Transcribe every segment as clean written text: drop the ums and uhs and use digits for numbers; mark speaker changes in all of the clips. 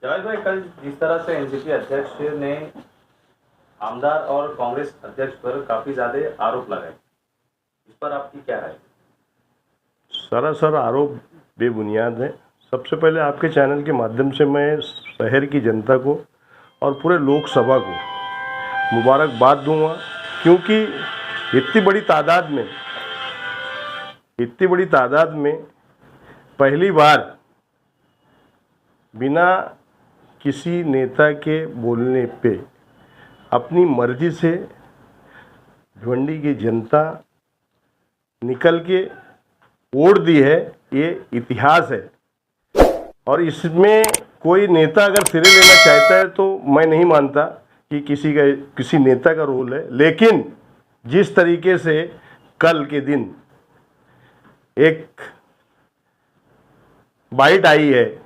Speaker 1: जावेद भाई, कल जिस तरह से एनसीपी अध्यक्ष ने आमदार और कांग्रेस अध्यक्ष पर काफी ज्यादा आरोप लगाए, इस पर आपकी क्या राय?
Speaker 2: सरासर आरोप बेबुनियाद है। सबसे पहले आपके चैनल के माध्यम से मैं शहर की जनता को और पूरे लोकसभा को मुबारकबाद दूंगा, क्योंकि इतनी बड़ी तादाद में पहली बार बिना किसी नेता के बोलने पे अपनी मर्जी से भिवंडी की जनता निकल के वोट दी है। ये इतिहास है और इसमें कोई नेता अगर सिरे लेना चाहता है तो मैं नहीं मानता कि किसी नेता का रोल है। लेकिन जिस तरीके से कल के दिन एक बाइट आई है,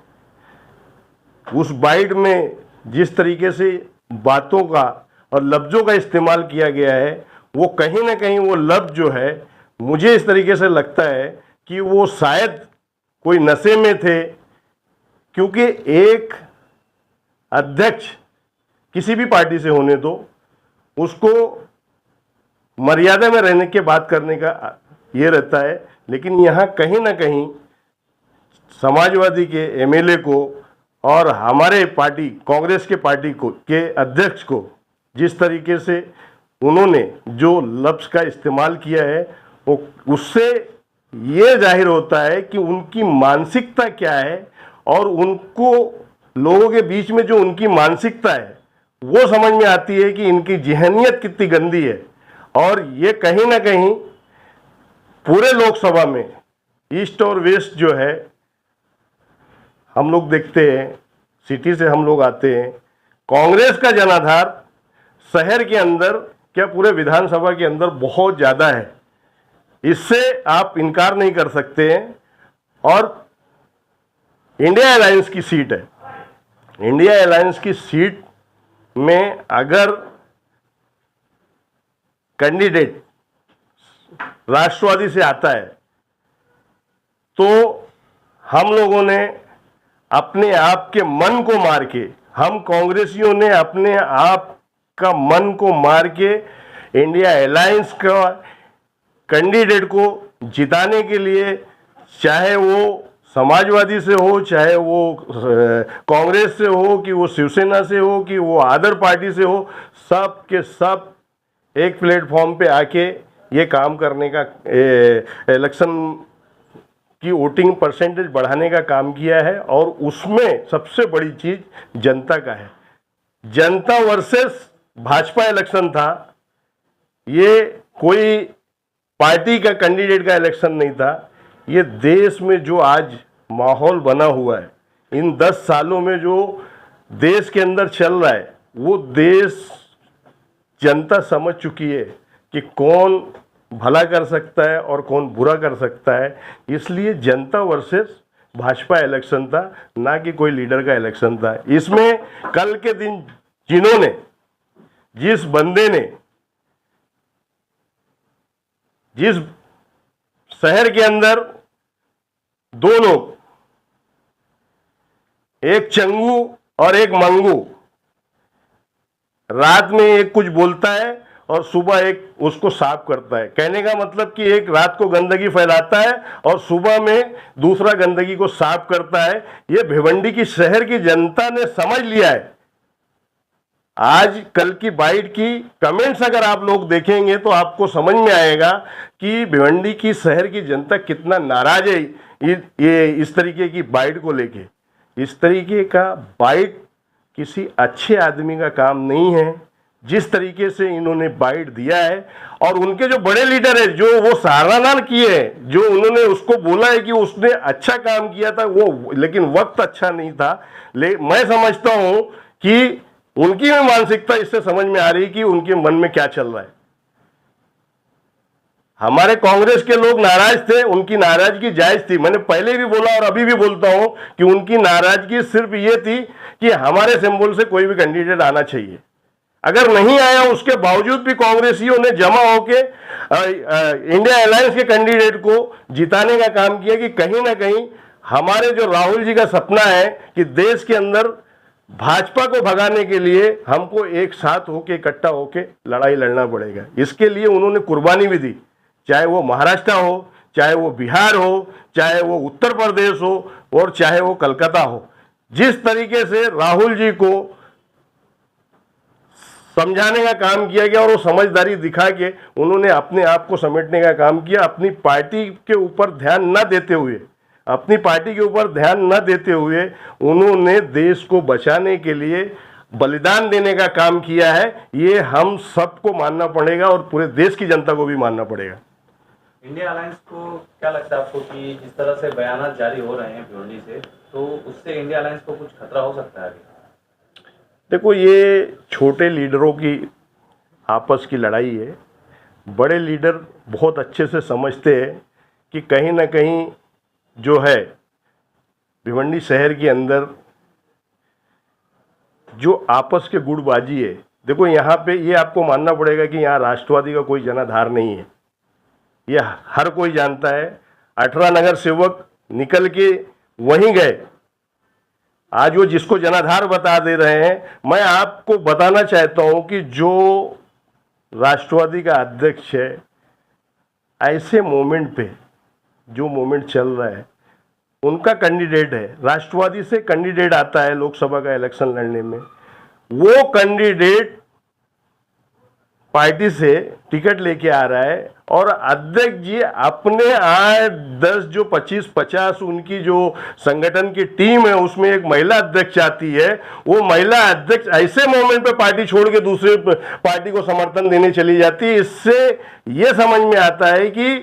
Speaker 2: उस बाइट में जिस तरीके से बातों का और लफ्ज़ों का इस्तेमाल किया गया है, वो कहीं ना कहीं वो लफ्ज़ जो है, मुझे इस तरीके से लगता है कि वो शायद कोई नशे में थे। क्योंकि एक अध्यक्ष किसी भी पार्टी से होने दो, उसको मर्यादा में रहने के बात करने का ये रहता है। लेकिन यहाँ कहीं ना कहीं समाजवादी के एमएलए को और हमारे पार्टी कांग्रेस के पार्टी को के अध्यक्ष को जिस तरीके से उन्होंने जो लफ्ज़ का इस्तेमाल किया है, वो उससे ये जाहिर होता है कि उनकी मानसिकता क्या है और उनको लोगों के बीच में जो उनकी मानसिकता है वो समझ में आती है कि इनकी जहनियत कितनी गंदी है। और ये कहीं ना कहीं पूरे लोकसभा में ईस्ट और वेस्ट जो है, हम लोग देखते हैं, सिटी से हम लोग आते हैं, कांग्रेस का जनाधार शहर के अंदर क्या पूरे विधानसभा के अंदर बहुत ज़्यादा है। इससे आप इनकार नहीं कर सकते हैं। और इंडिया अलायंस की सीट है, इंडिया अलायंस की सीट में अगर कैंडिडेट राष्ट्रवादी से आता है तो हम लोगों ने अपने आप के मन को मार के, हम कांग्रेसियों ने अपने आप का मन को मार के इंडिया अलायंस का कैंडिडेट को जिताने के लिए, चाहे वो समाजवादी से हो, चाहे वो कांग्रेस से हो, कि वो शिवसेना से हो, कि वो अदर पार्टी से हो, सब के सब एक प्लेटफॉर्म पे आके ये काम करने का, इलेक्शन की वोटिंग परसेंटेज बढ़ाने का काम किया है। और उसमें सबसे बड़ी चीज़ जनता का है। जनता वर्सेस भाजपा इलेक्शन था, ये कोई पार्टी का कैंडिडेट का इलेक्शन नहीं था। ये देश में जो आज माहौल बना हुआ है, इन 10 सालों में जो देश के अंदर चल रहा है, वो देश जनता समझ चुकी है कि कौन भला कर सकता है और कौन बुरा कर सकता है। इसलिए जनता वर्सेस भाजपा इलेक्शन था, ना कि कोई लीडर का इलेक्शन था। इसमें कल के दिन जिन्होंने, जिस बंदे ने, जिस शहर के अंदर दो लोग, एक चंगू और एक मंगू, रात में एक कुछ बोलता है और सुबह एक उसको साफ करता है। कहने का मतलब कि एक रात को गंदगी फैलाता है और सुबह में दूसरा गंदगी को साफ करता है। ये भिवंडी की शहर की जनता ने समझ लिया है। आज कल की बाइट की कमेंट्स अगर आप लोग देखेंगे तो आपको समझ में आएगा कि भिवंडी की शहर की जनता कितना नाराज है ये इस तरीके की बाइट को लेके। इस तरीके का बाइट किसी अच्छे आदमी का काम नहीं है। जिस तरीके से इन्होंने बाइट दिया है, और उनके जो बड़े लीडर है जो वो सराहना किए हैं, जो उन्होंने उसको बोला है कि उसने अच्छा काम किया था वो, लेकिन वक्त अच्छा नहीं था। मैं समझता हूं कि उनकी भी मानसिकता इससे समझ में आ रही कि उनके मन में क्या चल रहा है। हमारे कांग्रेस के लोग नाराज थे, उनकी नाराजगी जायज थी। मैंने पहले भी बोला और अभी भी बोलता हूं कि उनकी नाराजगी सिर्फ ये थी कि हमारे सिंबल से कोई भी कैंडिडेट आना चाहिए। अगर नहीं आया, उसके बावजूद भी कांग्रेसियों ने जमा होके इंडिया अलायंस के कैंडिडेट को जिताने का काम किया कि कहीं ना कहीं हमारे जो राहुल जी का सपना है कि देश के अंदर भाजपा को भगाने के लिए हमको एक साथ होके इकट्ठा होके लड़ाई लड़ना पड़ेगा। इसके लिए उन्होंने कुर्बानी भी दी, चाहे वो महाराष्ट्र हो, चाहे वो बिहार हो, चाहे वो उत्तर प्रदेश हो और चाहे वो कलकत्ता हो। जिस तरीके से राहुल जी को समझाने का काम किया गया और वो समझदारी दिखा के उन्होंने अपने आप को समेटने का काम किया, अपनी पार्टी के ऊपर ध्यान न देते हुए, अपनी पार्टी के ऊपर ध्यान न देते हुए उन्होंने देश को बचाने के लिए बलिदान देने का काम किया है। ये हम सबको मानना पड़ेगा और पूरे देश की जनता को भी मानना पड़ेगा।
Speaker 1: इंडिया अलायंस को क्या लगता है आपको कि जिस तरह से बयान जारी हो रहे हैं भिवंडी से, तो उससे इंडिया अलायंस को कुछ खतरा हो सकता है आगे?
Speaker 2: देखो, ये छोटे लीडरों की आपस की लड़ाई है। बड़े लीडर बहुत अच्छे से समझते हैं कि कहीं ना कहीं जो है भिवंडी शहर के अंदर जो आपस के गुटबाजी है, देखो यहाँ पे ये आपको मानना पड़ेगा कि यहाँ राष्ट्रवादी का कोई जनाधार नहीं है, ये हर कोई जानता है। 18 नगर सेवक निकल के वहीं गए, आज वो जिसको जनाधार बता दे रहे हैं। मैं आपको बताना चाहता हूं कि जो राष्ट्रवादी का अध्यक्ष है, ऐसे मोमेंट पे जो मोमेंट चल रहा है, उनका कैंडिडेट है, राष्ट्रवादी से कैंडिडेट आता है लोकसभा का इलेक्शन लड़ने में, वो कैंडिडेट पार्टी से टिकट लेके आ रहा है और अध्यक्ष जी अपने 8-10 जो 25-50 उनकी जो संगठन की टीम है उसमें एक महिला अध्यक्ष आती है, वो महिला अध्यक्ष ऐसे मोमेंट पे पार्टी छोड़ के दूसरे पार्टी को समर्थन देने चली जाती है। इससे ये समझ में आता है कि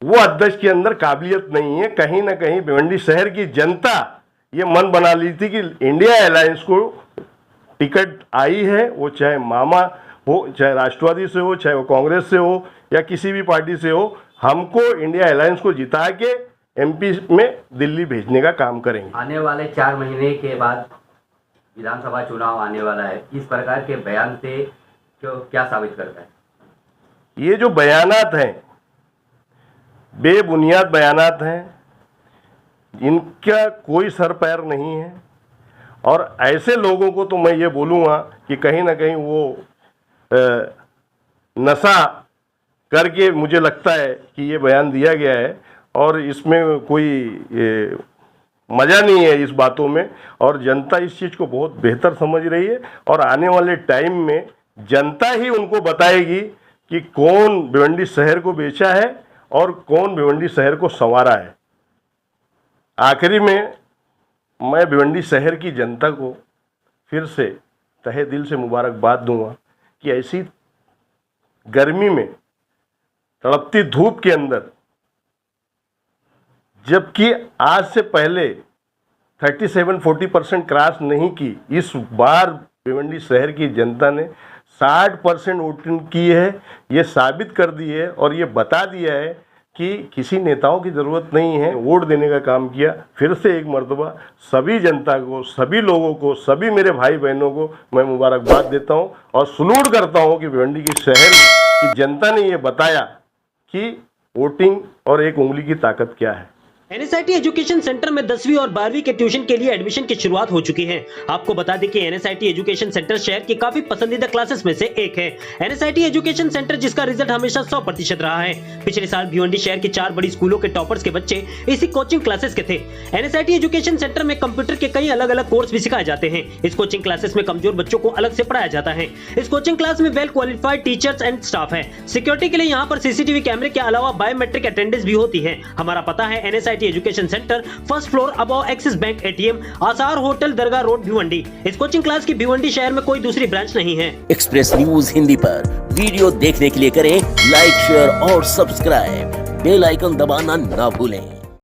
Speaker 2: वो अध्यक्ष के अंदर काबिलियत नहीं है। कहीं ना कहीं भिवंडी शहर की जनता ये मन बना ली थी कि इंडिया अलायंस को टिकट आई है, वो चाहे मामा हो, चाहे राष्ट्रवादी से हो, चाहे वो कांग्रेस से हो या किसी भी पार्टी से हो, हमको इंडिया अलायंस को जिता के एमपी में दिल्ली भेजने का काम करेंगे।
Speaker 3: आने वाले 4 महीने के बाद विधानसभा चुनाव आने वाला है, इस प्रकार के बयान से क्या साबित करता है?
Speaker 2: ये जो बयानात हैं बेबुनियाद बयानात हैं, इनका कोई सर पैर नहीं है और ऐसे लोगों को तो मैं ये बोलूँगा कि कहीं ना कहीं वो नशा करके मुझे लगता है कि ये बयान दिया गया है और इसमें कोई मज़ा नहीं है इस बातों में, और जनता इस चीज़ को बहुत बेहतर समझ रही है और आने वाले टाइम में जनता ही उनको बताएगी कि कौन भिवंडी शहर को बेचा है और कौन भिवंडी शहर को संवारा है। आखिरी में मैं भिवंडी शहर की जनता को फिर से तहे दिल से मुबारकबाद दूंगा कि ऐसी गर्मी में, तड़पती धूप के अंदर, जबकि आज से पहले 37-40% क्रॉस नहीं की, इस बार भिवंडी शहर की जनता ने 60% वोटिंग की है। ये साबित कर दी है और ये बता दिया है कि किसी नेताओं की ज़रूरत नहीं है, वोट देने का काम किया। फिर से एक मर्तबा सभी जनता को, सभी लोगों को, सभी मेरे भाई बहनों को मैं मुबारकबाद देता हूं और सलूट करता हूं कि भिवंडी की शहर की जनता ने ये बताया कि वोटिंग और एक उंगली की ताकत क्या है।
Speaker 4: एनएसआईटी एजुकेशन सेंटर में 10वीं और 12वीं के ट्यूशन के लिए एडमिशन की शुरुआत हो चुकी है। आपको बता दें कि एनएसआईटी एजुकेशन सेंटर शहर की काफी पसंदीदा क्लासेस में से एक है। एनएसआईटी एजुकेशन सेंटर जिसका रिजल्ट हमेशा 100% रहा है। पिछले साल भिवंडी शहर के 4 बड़ी स्कूलों के टॉपर्स के बच्चे इसी कोचिंग क्लासेस के थे। एनएसआईटी एजुकेशन सेंटर में कंप्यूटर के कई अलग अलग कोर्स भी सिखाए जाते हैं। इस कोचिंग क्लासेस में कमजोर बच्चों को अलग से पढ़ाया जाता है। इस कोचिंग क्लास में well qualified teachers and staff है। सिक्योरिटी के लिए यहाँ पर सीसीटीवी कैमरे के अलावा बायोमेट्रिक अटेंडेंस भी होती है। हमारा पता है NSIT education centre, first floor above axis bank ATM, आसार होटल, दरगाह रोड, भिवंडी। इस कोचिंग क्लास की भिवंडी शहर में कोई दूसरी ब्रांच नहीं है।
Speaker 5: एक्सप्रेस न्यूज हिंदी पर वीडियो देखने के लिए करें लाइक, शेयर और सब्सक्राइब। बेल आइकन दबाना ना भूलें।